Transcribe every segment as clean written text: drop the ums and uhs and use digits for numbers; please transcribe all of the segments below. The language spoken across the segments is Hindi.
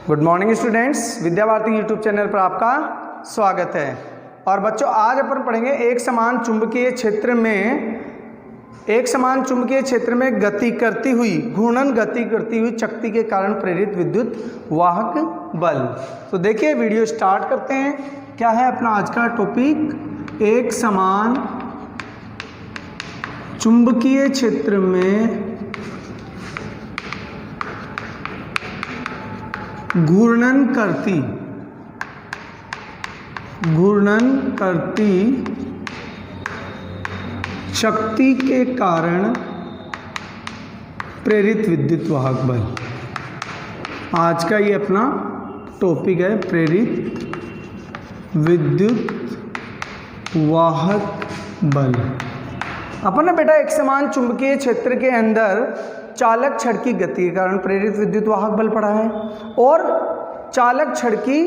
Good morning students, Vidya Bharati YouTube channel पर आपका स्वागत है। और बच्चों, आज अपन पढ़ेंगे एक समान चुंबकीय क्षेत्र में गति करती हुई घूर्णन गति करती हुई शक्ति के कारण प्रेरित विद्युत वाहक बल। तो देखिए, वीडियो स्टार्ट करते हैं। क्या है अपना आज का टॉपिक? एक समान चुंबकीय क्षेत्र में घूर्णन करती शक्ति के कारण प्रेरित विद्युत वाहक बल। आज का ये अपना टॉपिक है, प्रेरित विद्युत वाहक बल। अपन ने बेटा एक समान चुंबकीय क्षेत्र के अंदर चालक छड़ की गति के कारण प्रेरित विद्युत वाहक बल पढ़ा है, और चालक छड़ की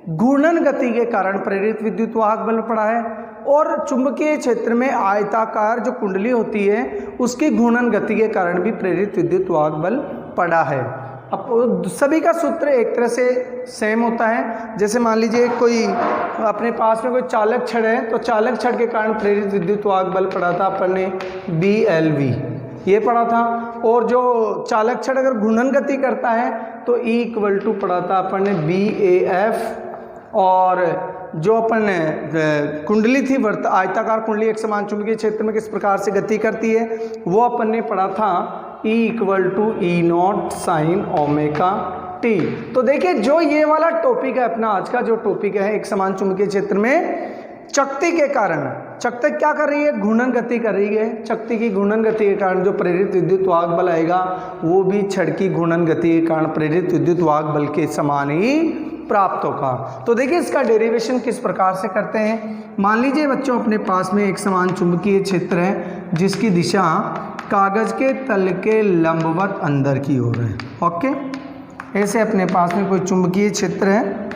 घूर्णन गति के कारण प्रेरित विद्युत वाहक बल पढ़ा है, और चुंबकीय क्षेत्र में आयताकार जो कुंडली होती है उसकी घूर्णन गति के कारण भी प्रेरित विद्युत वाहक बल पढ़ा है। अब सभी का सूत्र एक तरह से सेम होता है। जैसे मान लीजिए कोई अपने पास में कोई चालक छड़ है, तो चालक छड़ के कारण प्रेरित विद्युत वाहक बल पढ़ा था अपन ने BLV, ये पढ़ा था। और जो चालक छड़ अगर घूर्णन गति करता है तो E = पढ़ा था अपन ने BAF। और जो अपन कुंडली थी आयताकार कुंडली एक समान चुंबकीय क्षेत्र में किस प्रकार से गति करती है, वो अपन ने पढ़ा था E = E0 sin ωt। तो देखिए, जो ये वाला टॉपिक है अपना आज का जो टॉपिक है, एक समान चुंबकीय क्षेत्र में शक्ति के कारण, शक्ति क्या कर रही है? घूर्णन गति कर रही है। शक्ति की घूर्णन गति के कारण जो प्रेरित विद्युत वाहक बल आएगा वो भी छड़ की घूर्णन गति के कारण प्रेरित विद्युत वाहक बल के समान ही प्राप्त होगा। तो देखिए, इसका डेरिवेशन किस प्रकार से करते हैं। मान लीजिए बच्चों, अपने पास में एक समान चुंबकीय क्षेत्र है जिसकी दिशा कागज के तल के लंबवत अंदर की ओर है। ओके, ऐसे अपने पास में कोई चुंबकीय क्षेत्र है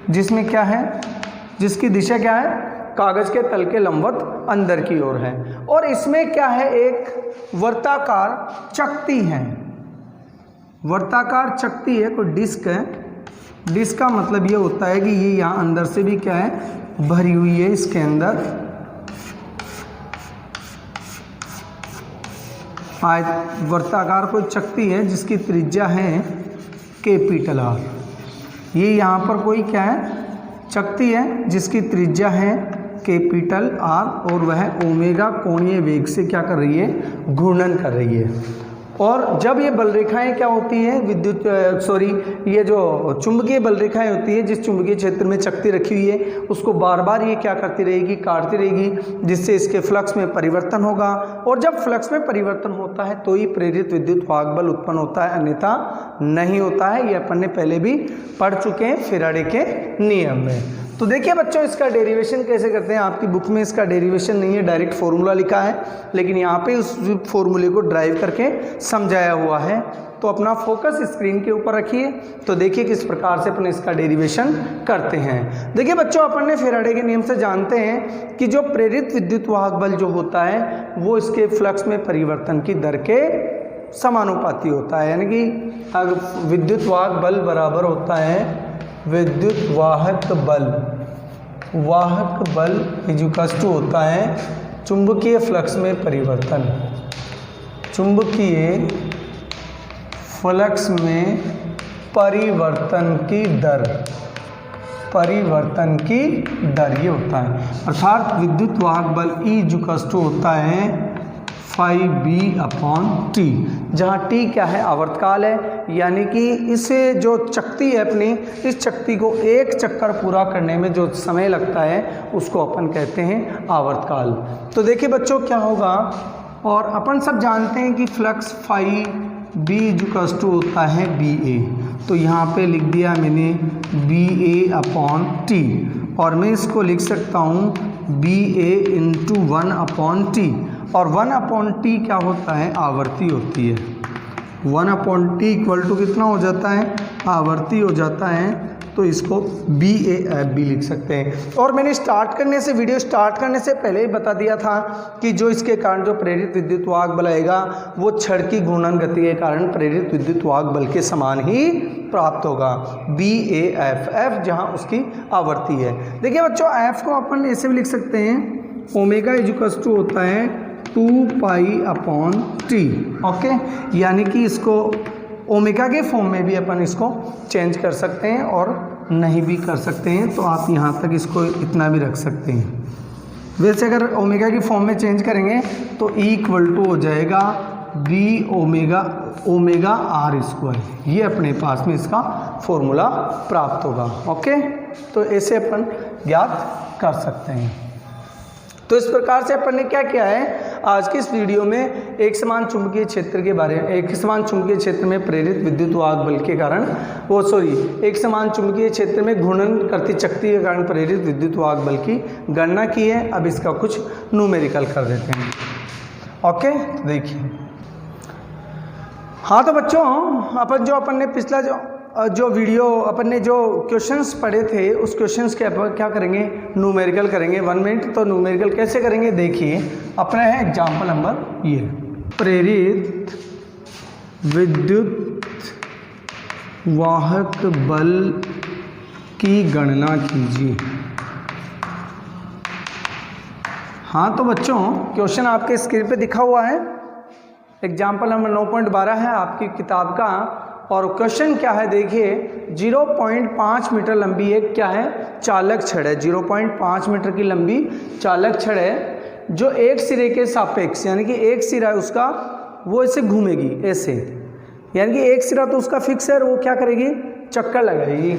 जिसमें क्या है, जिसकी दिशा क्या है, कागज के तल के लंबवत अंदर की ओर है, और इसमें क्या है, एक वर्ताकार चकती है। वर्ताकार चकती है, कोई डिस्क है। डिस्क का मतलब ये होता है कि ये यहाँ अंदर से भी क्या है, भरी हुई है। इसके अंदर वर्ताकार कोई चकती है जिसकी त्रिज्या है R। ये यहाँ पर कोई क्या है, चकती है जिसकी त्रिज्या है R, और वह ओमेगा कोणीय वेग से क्या कर रही है, घूर्णन कर रही है। और जब ये बल रेखाएं क्या होती है, ये जो चुंबकीय बल रेखाएं होती है, जिस चुंबकीय क्षेत्र में चकती रखी हुई है उसको बार बार ये क्या करती रहेगी, काटती रहेगी, जिससे इसके फ्लक्स में परिवर्तन होगा। और जब फ्लक्स में परिवर्तन होता है तो ही प्रेरित विद्युत वाहक बल उत्पन्न होता है, अन्यथा नहीं होता है। ये अपन ने पहले भी पढ़ चुके हैं फैराडे के नियम में। तो देखिए बच्चों, इसका डेरिवेशन कैसे करते हैं। आपकी बुक में इसका डेरिवेशन नहीं है, डायरेक्ट फॉर्मूला लिखा है, लेकिन यहाँ पे उस फॉर्मूले को ड्राइव करके समझाया हुआ है। तो अपना फोकस स्क्रीन के ऊपर रखिए। तो देखिए किस प्रकार से अपन इसका डेरिवेशन करते हैं। देखिए बच्चों, अपन ने फैराडे के नियम से जानते हैं कि जो प्रेरित विद्युत वाहक बल जो होता है वो इसके फ्लक्स में परिवर्तन की दर के समानुपाती होता है। यानी कि अगर विद्युत वाहक बल बराबर होता है विद्युत वाहक बल इक्वल होता है चुंबकीय फ्लक्स में परिवर्तन। चुंबकीय फ्लक्स में परिवर्तन की दर ये होता है। अर्थात विद्युत वाहक बल E इक्वल होता है φB/T, जहाँ T क्या है, आवर्तकाल है। यानी कि इसे जो चकती है अपनी, इस चकती को एक चक्कर पूरा करने में जो समय लगता है उसको अपन कहते हैं आवर्तकाल। तो देखिए बच्चों क्या होगा, और अपन सब जानते हैं कि फ्लक्स φB इक्वल होता है BA। तो यहाँ पे लिख दिया मैंने BA/T, और मैं इसको लिख सकता हूँ BA × 1/T। और 1/T क्या होता है, आवर्ती होती है। 1/T इक्वल टू कितना हो जाता है, आवर्ती हो जाता है। तो इसको BAF भी लिख सकते हैं। और मैंने वीडियो स्टार्ट करने से पहले ही बता दिया था कि जो इसके कारण जो प्रेरित विद्युत वाहक बल आएगा वो छड़ की घूर्णन गति के कारण प्रेरित विद्युत वाहक बल के समान ही प्राप्त होगा, BAF, F जहाँ उसकी आवर्ती है। देखिए बच्चों, F को अपन ऐसे भी लिख सकते हैं, ओमेगा इक्वल्स टू होता है 2π/T, ओके, यानी कि इसको ओमेगा के फॉर्म में भी अपन इसको चेंज कर सकते हैं और नहीं भी कर सकते हैं, तो आप यहाँ तक इसको इतना भी रख सकते हैं। वैसे अगर ओमेगा की फॉर्म में चेंज करेंगे तो E= हो जाएगा B ओमेगा R², ये अपने पास में इसका फॉर्मूला प्राप्त होगा, ओके। तो ऐसे अपन ज्ञात कर सकते हैं। तो इस प्रकार से अपन ने क्या किया है, आज की इस वीडियो में एक समान चुंबकीय क्षेत्र के बारे में, एक समान चुंबकीय क्षेत्र में प्रेरित विद्युत वाहक बल के कारण एक समान चुंबकीय क्षेत्र में घूर्णन करती शक्ति के कारण प्रेरित विद्युत वाहक बल की गणना की है। अब इसका कुछ न्यूमेरिकल कर देते हैं, ओके। तो देखिए, हाँ तो बच्चों, अपन ने पिछला जो वीडियो अपन ने जो क्वेश्चंस पढ़े थे उस क्वेश्चंस के अपन क्या करेंगे, न्यूमेरिकल करेंगे 1 मिनट। तो न्यूमेरिकल कैसे करेंगे, देखिए अपना है एग्जाम्पल नंबर ये, प्रेरित विद्युत वाहक बल की गणना कीजिए। हाँ तो बच्चों, क्वेश्चन आपके स्क्रीन पे दिखा हुआ है, एग्जाम्पल नंबर 9.12 है आपकी किताब का। और क्वेश्चन क्या है, देखिए 0.5 मीटर लंबी एक क्या है, चालक छड़ है। 0.5 मीटर की लंबी चालक छड़ है जो एक सिरे के सापेक्ष, यानी कि एक सिरा है उसका, वो ऐसे घूमेगी ऐसे, यानी कि एक सिरा तो उसका फिक्स है और वो क्या करेगी, चक्कर लगाएगी।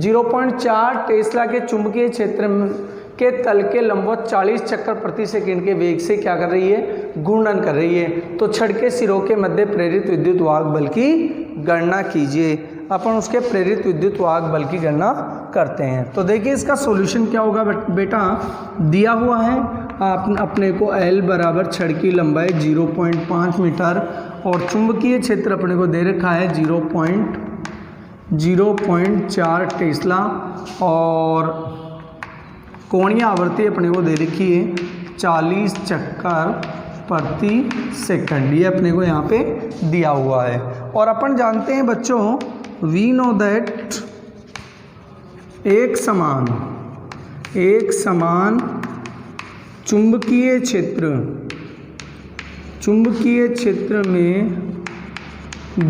0.4 टेस्ला के चुंबकीय क्षेत्र के तल के लंबवत 40 चक्कर प्रति सेकंड के वेग से क्या कर रही है, घूर्णन कर रही है। तो छड़ के सिरों के मध्य प्रेरित विद्युत वाहक बल की गणना कीजिए। अपन उसके प्रेरित विद्युत वाहक बल की गणना करते हैं। तो देखिए इसका सॉल्यूशन क्या होगा बेटा, दिया हुआ है अपने को L बराबर छड़ की लंबाई 0.5 मीटर और चुंबकीय क्षेत्र अपने को दे रखा है 0.4 टेस्ला और कोणीय आवर्ती अपने को दे रखी है 40 चक्कर प्रति सेकंड, ये अपने को यहाँ पे दिया हुआ है। और अपन जानते हैं बच्चों, वी नो दैट एक समान चुंबकीय क्षेत्र में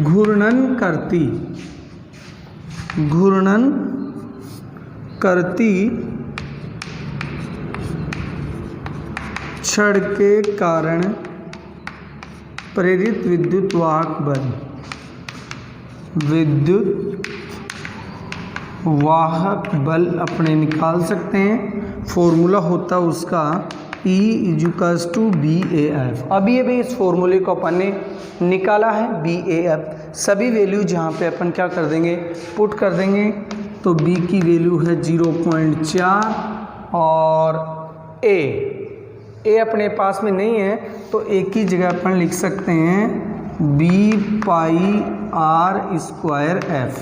घूर्णन करती छड़ के कारण प्रेरित विद्युत वाहक बल अपने निकाल सकते हैं। फॉर्मूला होता उसका E=BAF। अभी अभी इस फॉर्मूले को अपन ने निकाला है BAF। सभी वैल्यू जहाँ पे अपन क्या कर देंगे, पुट कर देंगे। तो B की वैल्यू है 0.4 और A अपने पास में नहीं है तो A की जगह अपन लिख सकते हैं B πr²F,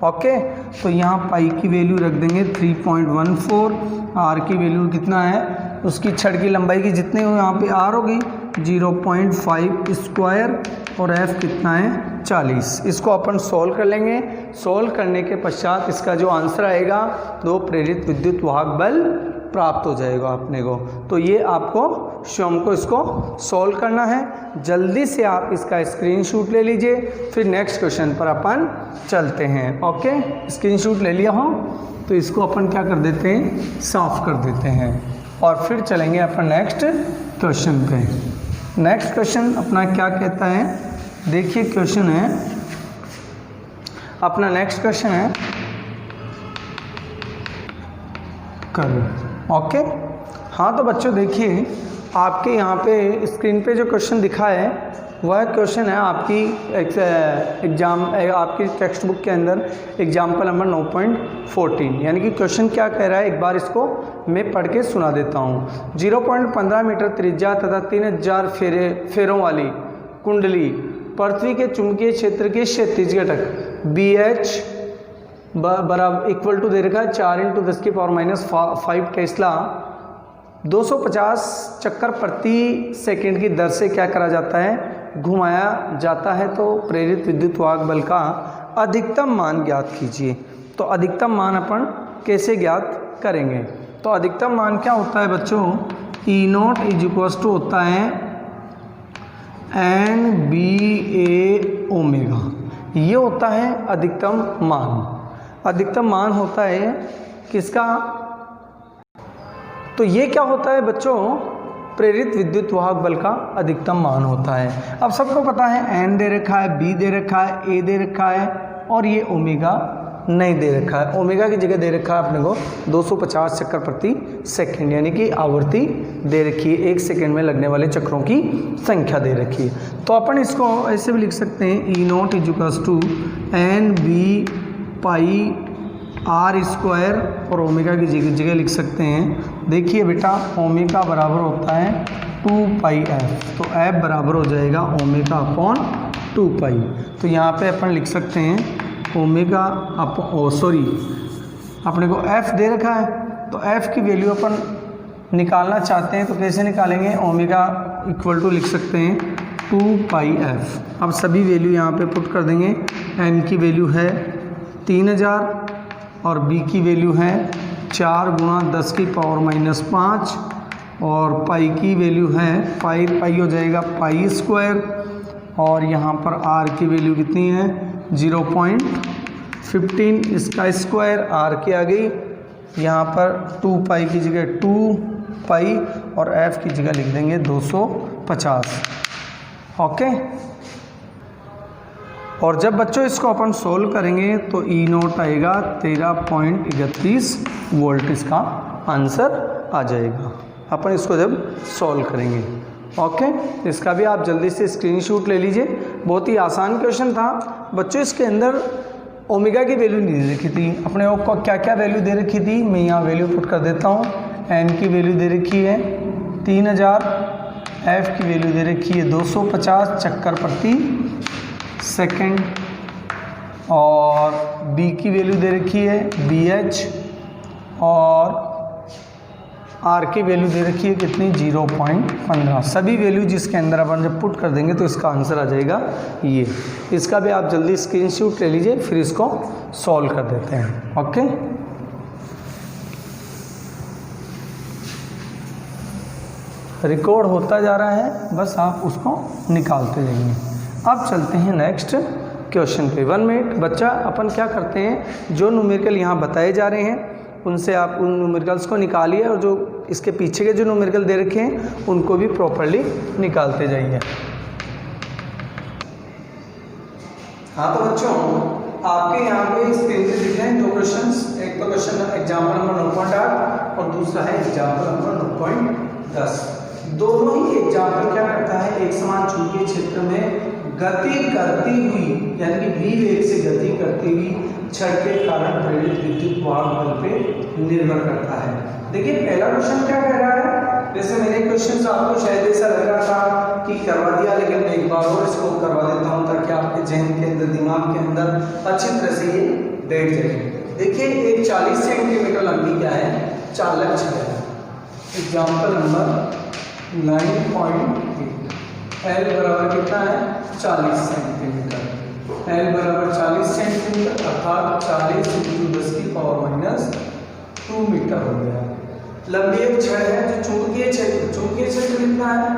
ओके। तो यहाँ पाई की वैल्यू रख देंगे 3.14, R की वैल्यू कितना है, उसकी छड़ की लंबाई की जितने हो यहाँ पे R होगी 0.5² और F कितना है 40। इसको अपन सोल्व कर लेंगे। सोल्व करने के पश्चात इसका जो आंसर आएगा वो प्रेरित विद्युत वाहक बल प्राप्त हो जाएगा अपने को। तो ये आपको शाम को इसको सॉल्व करना है। जल्दी से आप इसका स्क्रीनशॉट ले लीजिए, फिर नेक्स्ट क्वेश्चन पर अपन चलते हैं, ओके। स्क्रीनशॉट ले लिया हो तो इसको अपन क्या कर देते हैं, साफ कर देते हैं और फिर चलेंगे अपन नेक्स्ट क्वेश्चन पे। नेक्स्ट क्वेश्चन अपना क्या कहता है, देखिए क्वेश्चन है अपना, नेक्स्ट क्वेश्चन है करो, ओके। हाँ तो बच्चों देखिए आपके यहाँ पे स्क्रीन पे जो क्वेश्चन दिखा है वह क्वेश्चन है आपकी आपकी टेक्स्ट बुक के अंदर एग्जाम्पल नंबर 9.14। यानी कि क्वेश्चन क्या कह रहा है, एक बार इसको मैं पढ़ के सुना देता हूँ। 0.15 मीटर त्रिज्या तथा 3000 फेरों वाली कुंडली पृथ्वी के चुंबकीय क्षेत्र के क्षैतिज घटक BH बराबर इक्वल टू दे रखा है 4 × 10⁻⁵ टेस्ला 250 चक्कर प्रति सेकंड की दर से क्या करा जाता है, घुमाया जाता है। तो प्रेरित विद्युत वाहक बल का अधिकतम मान ज्ञात कीजिए। तो अधिकतम मान अपन कैसे ज्ञात करेंगे? तो अधिकतम मान क्या होता है बच्चों, E0 = होता है NBAω, ये होता है अधिकतम मान। अधिकतम मान होता है किसका? तो ये क्या होता है बच्चों, प्रेरित विद्युत वाहक बल का अधिकतम मान होता है। अब सबको पता है N दे रखा है, B दे रखा है, A दे रखा है और ये ओमेगा नहीं दे रखा है। ओमेगा की जगह दे रखा है अपने को 250 चक्कर प्रति सेकंड, यानी कि आवृत्ति दे रखी है, 1 सेकंड में लगने वाले चक्रों की संख्या दे रखी है। तो अपन इसको ऐसे भी लिख सकते हैं E0 = NBπr² और ओमेगा की जगह लिख सकते हैं। देखिए बेटा, ओमेगा बराबर होता है 2πf, तो f बराबर हो जाएगा ω/2π। तो यहाँ पे अपन लिख सकते हैं ओमेगा अपने को f दे रखा है, तो f की वैल्यू अपन निकालना चाहते हैं तो कैसे निकालेंगे, ओमेगा = लिख सकते हैं 2πf। अब सभी वैल्यू यहाँ पे पुट कर देंगे। n की वैल्यू है 3000 और b की वैल्यू है 4 × 10⁻⁵ और पाई की वैल्यू है पाई हो जाएगा π² और यहाँ पर r की वैल्यू कितनी है 0.15, इसका स्क्वायर r की आ गई। यहाँ पर 2π की जगह 2π और f की जगह लिख देंगे 250। ओके, और जब बच्चों इसको अपन सोल्व करेंगे तो E0 आएगा 13.31 वोल्ट, इसका आंसर आ जाएगा अपन इसको जब सॉल्व करेंगे। ओके, इसका भी आप जल्दी से स्क्रीनशॉट ले लीजिए। बहुत ही आसान क्वेश्चन था बच्चों। इसके अंदर ओमेगा की वैल्यू नहीं दे रखी थी, अपने को क्या क्या वैल्यू दे रखी थी मैं यहाँ वैल्यू पुट कर देता हूँ। n की वैल्यू दे रखी है 3000, f की वैल्यू दे रखी है 250 चक्कर प्रति सेकंड और b की वैल्यू दे रखी है bh और r की वैल्यू दे रखी है कितनी 0.15। सभी वैल्यू जिसके अंदर अपन जब पुट कर देंगे तो इसका आंसर आ जाएगा ये। इसका भी आप जल्दी स्क्रीनशॉट ले लीजिए, फिर इसको सॉल्व कर देते हैं। ओके, रिकॉर्ड होता जा रहा है, बस आप उसको निकालते जाइए। अब चलते हैं नेक्स्ट क्वेश्चन पे। 1 मिनट बच्चा, अपन क्या करते हैं, जो न्यूमेरिकल यहाँ बताए जा रहे हैं उनसे आप उन न्यूमेरिकल्स को निकालिए और जो इसके पीछे के जो न्यूमेरिकल दे रखे हैं उनको भी प्रॉपर्ली निकालते जाइए। हाँ तो बच्चों, आपके यहाँ पे स्क्रीन पे दिख रहे हैं 2 क्वेश्चंस। एक तो क्वेश्चन एग्जाम्पल नंबर 9.8 और दूसरा है एग्जाम्पल नंबर 9.10। दोनों ही एग्जाम्पल क्या करता है, एक समान चुंबकीय क्षेत्र में गति करती हुई यानी कि v वेग से गति करती हुई छड़ के कारण प्रेरित विद्युत वाहक बल पे निर्भर करता है। देखिए पहला क्वेश्चन क्या कह रहा है, जैसे मैंने क्वेश्चन आपको शायद ऐसा लग रहा था कि करवा दिया, लेकिन मैं एक बार और इसको करवा देता हूँ ताकि आपके जहन के अंदर, दिमाग के अंदर अच्छी तरह से ये बैठ जाए। देखिए एक 40 सेंटीमीटर लंबी क्या है, चालक छड़ है। Example number 9.8। L बराबर कितना है 40 सेंटीमीटर। L बराबर 40 सेंटीमीटर अर्थात 40 × 10⁻² मीटर हो गया। लंबी एक छड़ है जो चुंबकीय क्षेत्र कितना है,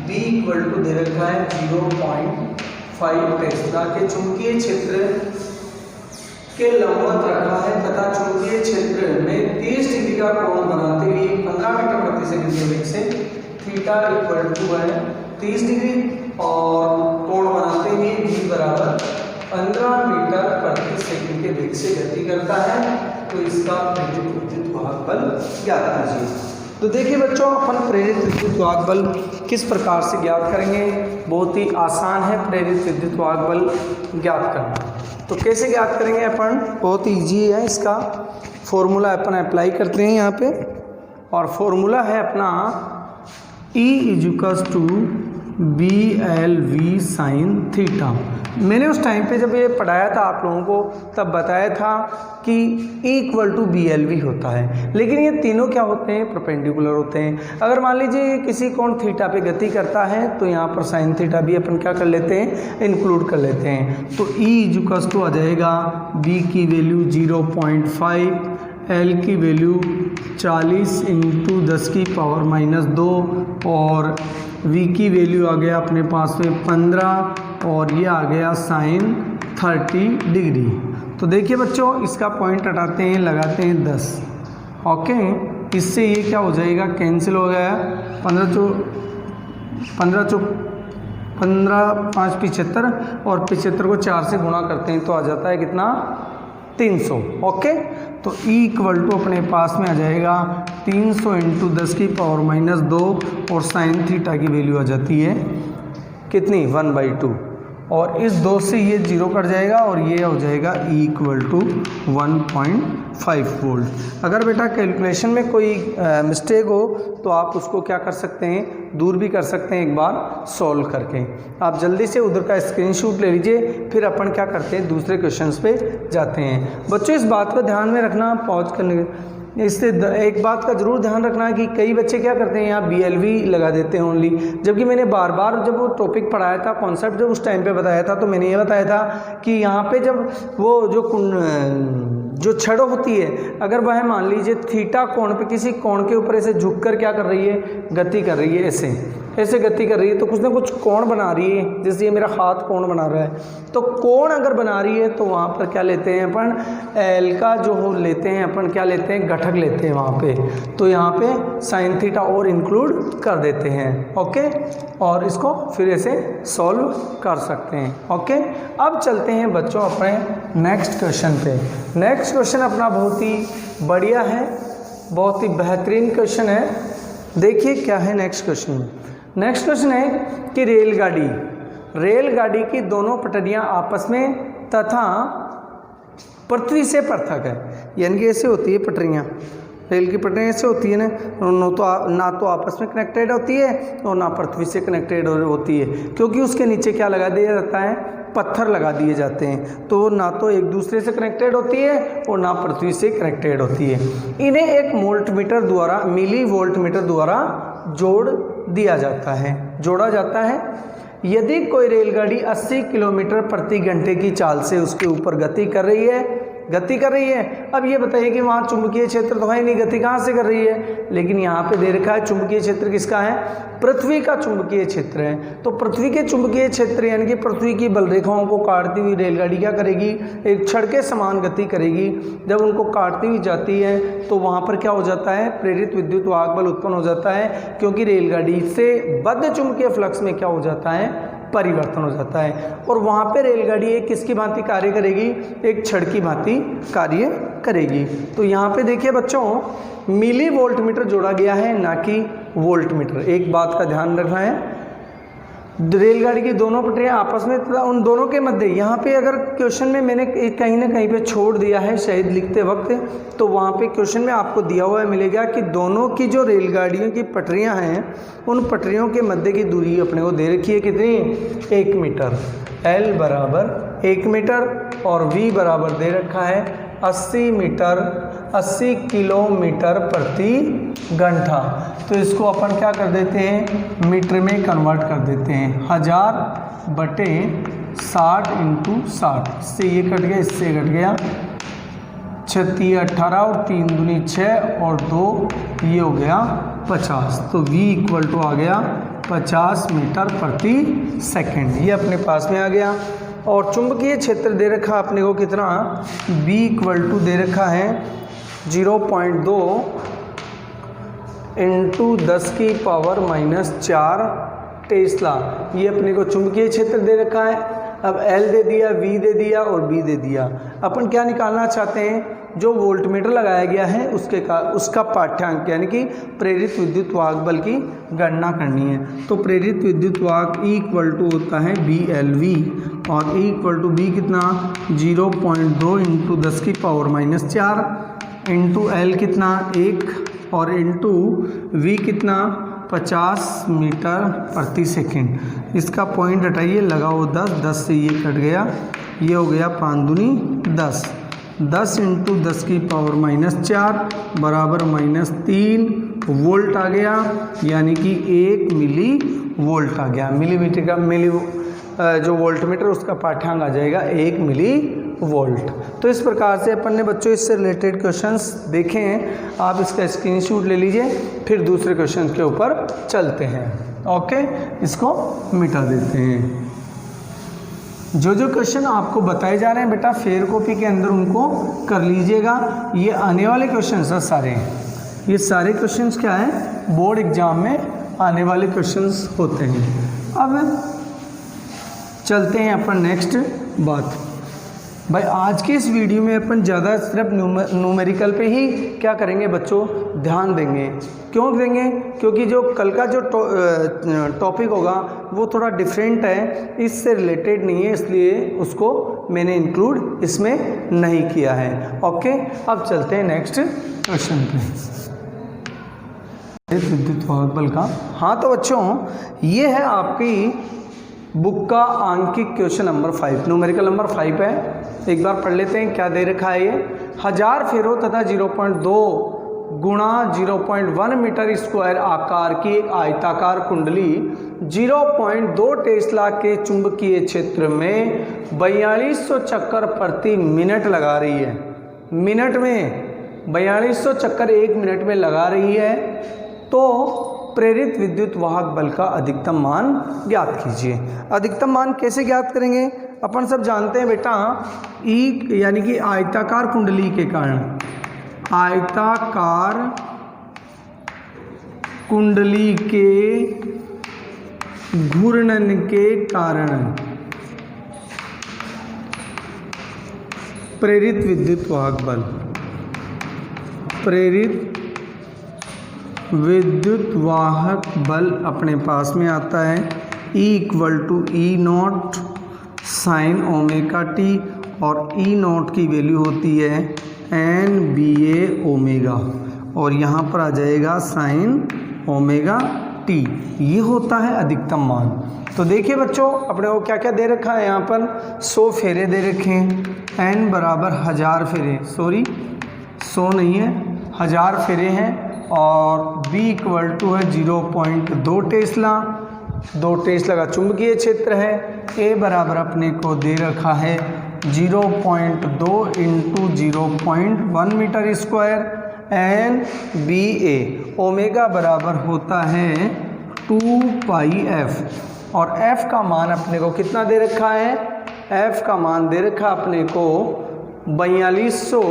B = दे रखा है 0.5 टेस्ला के चुंबकीय क्षेत्र के लंबवत रखा है तथा चुंबकीय क्षेत्र में 30 डिग्री का कोण बनाते हुए 15 मीटर प्रति सेकंड के वेग से थीटा = है 30 डिग्री और कोण बनाते हुए v बराबर 15 मीटर प्रति सेकंड के वेग से गति करता है। तो इसका प्रेरित विद्युत वाहक बल ज्ञात कीजिए। तो देखिए बच्चों, अपन प्रेरित विद्युत वाहक बल किस प्रकार से ज्ञात करेंगे। बहुत ही आसान है प्रेरित विद्युत वाहक बल ज्ञात करना। तो कैसे ज्ञात करेंगे अपन, बहुत ईजी है। इसका फॉर्मूला अपन अप्लाई करते हैं यहाँ पे, और फॉर्मूला है अपना E = BLV साइन थीटा। मैंने उस टाइम पे जब ये पढ़ाया था आप लोगों को तब बताया था कि इक्वल टू BLV होता है, लेकिन ये तीनों क्या होते हैं, परपेंडिकुलर होते हैं। अगर मान लीजिए किसी कोण थीटा पे गति करता है तो यहाँ पर साइन थीटा भी अपन क्या कर लेते हैं, इंक्लूड कर लेते हैं। तो E आ जाएगा B की वैल्यू 0.5, L की वैल्यू 40 × 10⁻⁻2 और V की वैल्यू आ गया अपने पास में 15 और ये आ गया साइन 30 डिग्री। तो देखिए बच्चों, इसका पॉइंट हटाते हैं, लगाते हैं 10। ओके, इससे ये क्या हो जाएगा, कैंसिल हो गया। 15 5 75 और 75 को 4 से गुणा करते हैं तो आ जाता है कितना, 300। ओके, तो E अपने पास में आ जाएगा 300 × 10⁻⁻2 और साइन थीटा की वैल्यू आ जाती है कितनी, 1/2 और इस 2 से ये 0 कट जाएगा और ये हो जाएगा E = 1.5 वोल्ट। अगर बेटा कैलकुलेशन में कोई मिस्टेक हो तो आप उसको क्या कर सकते हैं, दूर भी कर सकते हैं एक बार सॉल्व करके। आप जल्दी से उधर का स्क्रीनशॉट ले लीजिए, फिर अपन क्या करते हैं, दूसरे क्वेश्चंस पे जाते हैं। बच्चों इस बात को ध्यान में रखना, पॉज करने इससे एक बात का ज़रूर ध्यान रखना कि कई बच्चे क्या करते हैं, यहाँ BLV लगा देते हैं ओनली, जबकि मैंने बार बार जब वो टॉपिक पढ़ाया था, कॉन्सेप्ट जब उस टाइम पे बताया था तो मैंने ये बताया था कि यहाँ पे जब वो जो छड़ होती है, अगर वह मान लीजिए थीटा कोण पे किसी कोण के ऊपर ऐसे झुककर क्या कर रही है, गति कर रही है, ऐसे गति कर रही है, तो कुछ ना कुछ कोण बना रही है। जैसे ये मेरा हाथ कोण बना रहा है, तो कोण अगर बना रही है तो वहाँ पर क्या लेते हैं अपन, L का जो लेते हैं अपन, क्या लेते हैं, घटक लेते हैं वहाँ पे। तो यहाँ पे साइन थीटा और इंक्लूड कर देते हैं। ओके, और इसको फिर ऐसे सॉल्व कर सकते हैं। ओके, अब चलते हैं बच्चों अपने नेक्स्ट क्वेश्चन पे। नेक्स्ट क्वेश्चन अपना बहुत ही बढ़िया है, बहुत ही बेहतरीन क्वेश्चन है। देखिए क्या है नेक्स्ट क्वेश्चन में। नेक्स्ट क्वेश्चन है कि रेलगाड़ी की दोनों पटरियां आपस में तथा पृथ्वी से पृथक है, यानी कि ऐसे होती है पटरियां, रेल की पटरियां ऐसे होती है ना तो आपस में कनेक्टेड होती है और ना पृथ्वी से कनेक्टेड होती है, क्योंकि उसके नीचे क्या लगा दिया जाता है, पत्थर लगा दिए जाते हैं। तो ना तो एक दूसरे से कनेक्टेड होती है और ना पृथ्वी से कनेक्टेड होती है। इन्हें एक मिली वोल्ट मीटर द्वारा जोड़ा जाता है। यदि कोई रेलगाड़ी 80 किलोमीटर प्रति घंटे की चाल से उसके ऊपर गति कर रही है। अब ये बताइए कि वहाँ चुंबकीय क्षेत्र तो है नहीं, गति कहाँ से कर रही है, लेकिन यहाँ पे दे रखा है चुंबकीय क्षेत्र किसका है, पृथ्वी का चुंबकीय क्षेत्र है। तो पृथ्वी के चुंबकीय क्षेत्र यानी कि पृथ्वी की बल रेखाओं को काटती हुई रेलगाड़ी क्या करेगी, एक छड़ के समान गति करेगी। जब उनको काटती हुई जाती है तो वहाँ पर क्या हो जाता है, प्रेरित विद्युत वाहक बल उत्पन्न हो जाता है, क्योंकि रेलगाड़ी से बद्ध चुंबकीय फ्लक्स में क्या हो जाता है, परिवर्तन हो जाता है। और वहाँ पे रेलगाड़ी एक किसकी भांति कार्य करेगी, एक छड़ की भांति कार्य करेगी। तो यहाँ पे देखिए बच्चों, मिली वोल्ट मीटर जोड़ा गया है, ना कि वोल्ट मीटर। एक बात का ध्यान रखना है, रेलगाड़ी की दोनों पटरियां आपस में तथा उन दोनों के मध्य, यहाँ पे अगर क्वेश्चन में मैंने कहीं ना कहीं पे छोड़ दिया है शायद लिखते वक्त, तो वहाँ पे क्वेश्चन में आपको दिया हुआ मिलेगा कि दोनों की जो रेलगाड़ियों की पटरियां हैं उन पटरियों के मध्य की दूरी अपने को दे रखी है कितनी, 1 मीटर। L बराबर 1 मीटर और V बराबर दे रखा है 80 किलोमीटर प्रति घंटा। तो इसको अपन क्या कर देते हैं, मीटर में कन्वर्ट कर देते हैं, 1000/60 × 60। इससे ये कट गया, इससे कट गया, 36 18 और 3 दूनी 6 और 2 ये हो गया 50। तो V = आ गया 50 मीटर प्रति सेकंड, ये अपने पास में आ गया। और चुंबकीय क्षेत्र दे रखा अपने को कितना, B = दे रखा है 0.2 × 10⁻⁻4 टेस्ला। ये अपने को चुंबकीय क्षेत्र दे रखा है। अब L दे दिया, V दे दिया और B दे दिया। अपन क्या निकालना चाहते हैं, जो वोल्टमीटर लगाया गया है उसका पाठ्यांक यानी कि प्रेरित विद्युत वाहक बल की गणना करनी है। तो प्रेरित विद्युत वाहक E = होता है BLV और E = B कितना, 0.2 × 10⁻⁻4 इंटू L कितना 1 और इंटू V कितना 50 मीटर प्रति सेकंड। इसका पॉइंट हटाइए, लगाओ 10, 10 से ये कट गया, ये हो गया 5 दूनी 10, 10 इंटू 10 की पावर -4 बराबर -3 वोल्ट आ गया, यानी कि 1 मिली वोल्ट आ गया। मिलीमीटर का जो वोल्टमीटर उसका पाठ्यांक आ जाएगा 1 मिली वोल्ट। तो इस प्रकार से अपन ने बच्चों इससे रिलेटेड क्वेश्चंस देखे हैं, आप इसका स्क्रीनशॉट ले लीजिए, फिर दूसरे क्वेश्चन के ऊपर चलते हैं। ओके, इसको मिटा देते हैं। जो जो क्वेश्चन आपको बताए जा रहे हैं बेटा फेयर कॉपी के अंदर उनको कर लीजिएगा। ये आने वाले क्वेश्चन है सारे, ये सारे क्वेश्चंस क्या है, बोर्ड एग्जाम में आने वाले क्वेश्चंस होते हैं। अब चलते हैं अपन नेक्स्ट बात। भाई आज के इस वीडियो में अपन ज़्यादा सिर्फ न्यूमेरिकल पे ही क्या करेंगे बच्चों, ध्यान देंगे। क्यों देंगे? क्योंकि जो कल का जो टॉपिक होगा वो थोड़ा डिफरेंट है, इससे रिलेटेड नहीं है, इसलिए उसको मैंने इंक्लूड इसमें नहीं किया है। ओके, अब चलते हैं नेक्स्ट क्वेश्चन पे। विद्युत वाहक बल का, हाँ तो बच्चों ये है आपकी बुक का आंकिक क्वेश्चन नंबर 5, न्यूमेरिकल नंबर 5 है। एक बार पढ़ लेते हैं क्या दे रखा है। ये 1000 फेरों तथा 0.2 गुणा 0.1 मीटर स्क्वायर आकार की एक आयताकार कुंडली 0.2 टेस्ला के चुंबकीय क्षेत्र में 4200 चक्कर प्रति मिनट लगा रही है। मिनट में 4200 चक्कर 1 मिनट में लगा रही है, तो प्रेरित विद्युत वाहक बल का अधिकतम मान ज्ञात कीजिए। अधिकतम मान कैसे ज्ञात करेंगे? अपन सब जानते हैं बेटा, ई यानी कि आयताकार कुंडली के कारण, आयताकार कुंडली के घूर्णन के कारण प्रेरित विद्युत वाहक बल, प्रेरित विद्युत वाहक बल अपने पास में आता है E = E0 sine omega T, और E0 की वैल्यू होती है NBA ओमेगा, और यहाँ पर आ जाएगा साइन ओमेगा टी। ये होता है अधिकतम मान। तो देखिए बच्चों अपने को क्या क्या दे रखा है, यहाँ पर 100 फेरे दे रखे हैं, N बराबर 1000 फेरे, सॉरी 100 नहीं है 1000 फेरे हैं, और B = है 0.2 टेस्ला, 2 टेस्ला का चुंबकीय क्षेत्र है। A बराबर अपने को दे रखा है 0.2 × 0.1 metre square, n BA। Omega बराबर होता है 2πf, और F का मान अपने को कितना दे रखा है? F का मान दे रखा अपने को 4200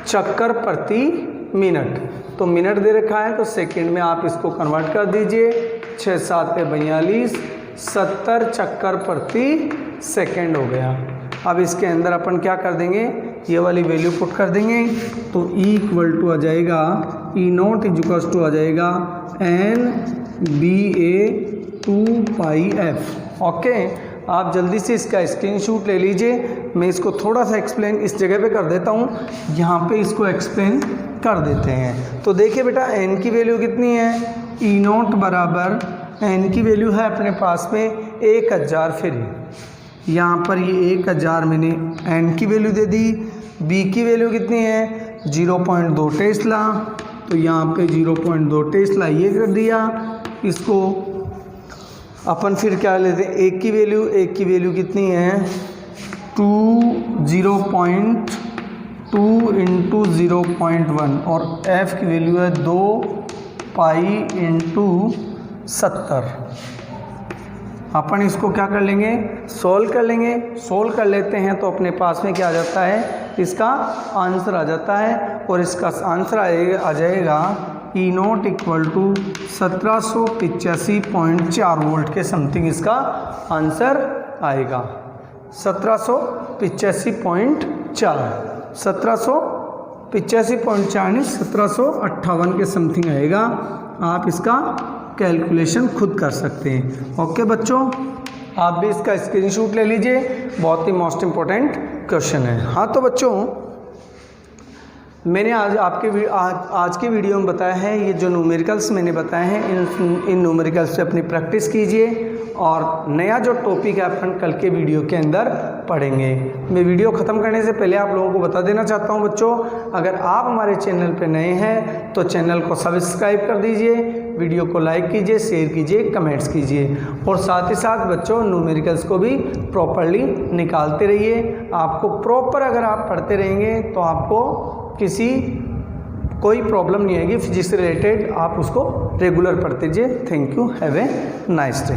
चक्कर प्रति मिनट। तो मिनट दे रखा है तो सेकंड में आप इसको कन्वर्ट कर दीजिए, 6 7 पे 42, 70 चक्कर प्रति सेकंड हो गया। अब इसके अंदर अपन क्या कर देंगे, ये वाली वैल्यू पुट कर देंगे, तो E = आ जाएगा E0 = आ जाएगा NBA 2πf। ओके, आप जल्दी से इसका स्क्रीनशॉट ले लीजिए। मैं इसको थोड़ा सा एक्सप्लेन इस जगह पे कर देता हूँ, यहाँ पे इसको एक्सप्लेन कर देते हैं। तो देखिए बेटा n की वैल्यू कितनी है, E0 बराबर n की वैल्यू है अपने पास में 1000 फेरे। यहाँ पर ये 1000 मैंने n की वैल्यू दे दी। B की वैल्यू कितनी है 0.2 टेस्ला, तो यहाँ पे 0.2 टेस्ला ये कर दिया। इसको अपन फिर क्या लेते हैं, एक की वैल्यू कितनी है 0.2 × 0.1, और F की वैल्यू है 2π × 70। अपन इसको क्या कर लेंगे, सोल्व कर लेंगे। सोल्व कर लेते हैं तो अपने पास में क्या आ जाता है, इसका आंसर आ जाता है, और इसका आंसर आ जाएगा E0 = 1785.4 वोल्ट के समथिंग इसका आंसर आएगा। 1785.4, 1785.4 नहीं 1758 के समथिंग आएगा। आप इसका कैलकुलेशन खुद कर सकते हैं। ओके बच्चों, आप भी इसका स्क्रीनशॉट ले लीजिए, बहुत ही मोस्ट इम्पोर्टेंट क्वेश्चन है। हाँ तो बच्चों मैंने आज की वीडियो में बताया है, ये जो न्यूमेरिकल्स मैंने बताए हैं इन न्यूमेरिकल्स से अपनी प्रैक्टिस कीजिए और नया जो टॉपिक है अपन कल के वीडियो के अंदर पढ़ेंगे। मैं वीडियो ख़त्म करने से पहले आप लोगों को बता देना चाहता हूं बच्चों, अगर आप हमारे चैनल पर नए हैं तो चैनल को सब्सक्राइब कर दीजिए, वीडियो को लाइक कीजिए, शेयर कीजिए, कमेंट्स कीजिए और साथ ही साथ बच्चों न्यूमेरिकल्स को भी प्रॉपरली निकालते रहिए। आपको प्रॉपर अगर आप पढ़ते रहेंगे तो आपको कोई प्रॉब्लम नहीं आएगी फिजिक्स से रिलेटेड, आप उसको रेगुलर पढ़ते रहिए। Thank you, have a nice day.